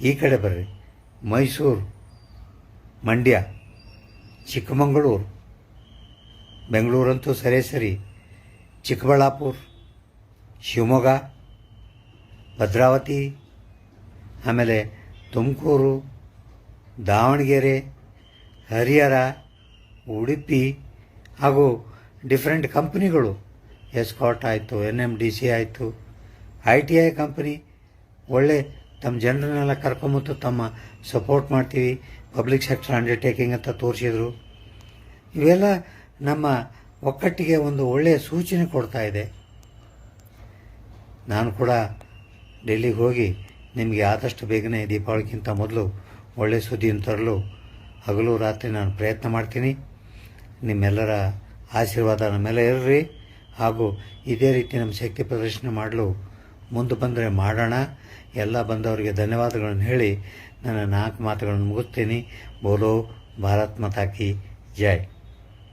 ಈ ಕಡೆ ಬರ್ರಿ, ಮೈಸೂರು, ಮಂಡ್ಯ, ಚಿಕ್ಕಮಗಳೂರು, ಬೆಂಗಳೂರಂತೂ ಸರಿ, ಚಿಕ್ಕಬಳ್ಳಾಪುರ, ಶಿವಮೊಗ್ಗ, ಭದ್ರಾವತಿ, ಆಮೇಲೆ ತುಮಕೂರು, ದಾವಣಗೆರೆ, ಹರಿಹರ, ಉಡುಪಿ ಹಾಗೂ ಡಿಫ್ರೆಂಟ್ ಕಂಪ್ನಿಗಳು, ಎಸ್ಕಾಟ್ ಆಯಿತು, NMDC ಆಯಿತು, ITI ಕಂಪ್ನಿ ಒಳ್ಳೆ ತಮ್ಮ ಜನರನ್ನೆಲ್ಲ ಕರ್ಕೊಂಬತ್ತು ತಮ್ಮ ಸಪೋರ್ಟ್ ಮಾಡ್ತೀವಿ, ಪಬ್ಲಿಕ್ ಸೆಕ್ಟರ್ ಅಂಡರ್ಟೇಕಿಂಗ್ ಅಂತ ತೋರಿಸಿದ್ರು. ಇವೆಲ್ಲ ನಮ್ಮ ಒಕ್ಕಟ್ಟಿಗೆ ಒಂದು ಒಳ್ಳೆಯ ಸೂಚನೆ ಕೊಡ್ತಾ ಇದೆ. ನಾನು ಕೂಡ ಡೆಲ್ಲಿಗೆ ಹೋಗಿ ನಿಮಗೆ ಆದಷ್ಟು ಬೇಗನೆ ದೀಪಾವಳಿಗಿಂತ ಮೊದಲು ಒಳ್ಳೆಯ ಸುದ್ದಿಯನ್ನು ತರಲು ಹಗಲು ರಾತ್ರಿ ನಾನು ಪ್ರಯತ್ನ ಮಾಡ್ತೀನಿ. ನಿಮ್ಮೆಲ್ಲರ ಆಶೀರ್ವಾದ ನಮ್ಮ ಮೇಲೆ ಇರ್ರಿ, ಹಾಗೂ ಇದೇ ರೀತಿ ನಮ್ಮ ಶಕ್ತಿ ಪ್ರದರ್ಶನ ಮಾಡಲು ಮುಂದೆ ಬಂದರೆ ಮಾಡೋಣ. ಎಲ್ಲ ಬಂದವರಿಗೆ ಧನ್ಯವಾದಗಳನ್ನು ಹೇಳಿ ನನ್ನ 4 ಮಾತುಗಳನ್ನು ಮುಗಿಸ್ತೀನಿ. ಬೋಲೋ ಭಾರತ್ ಮಾತಾ ಕಿ ಜೈ.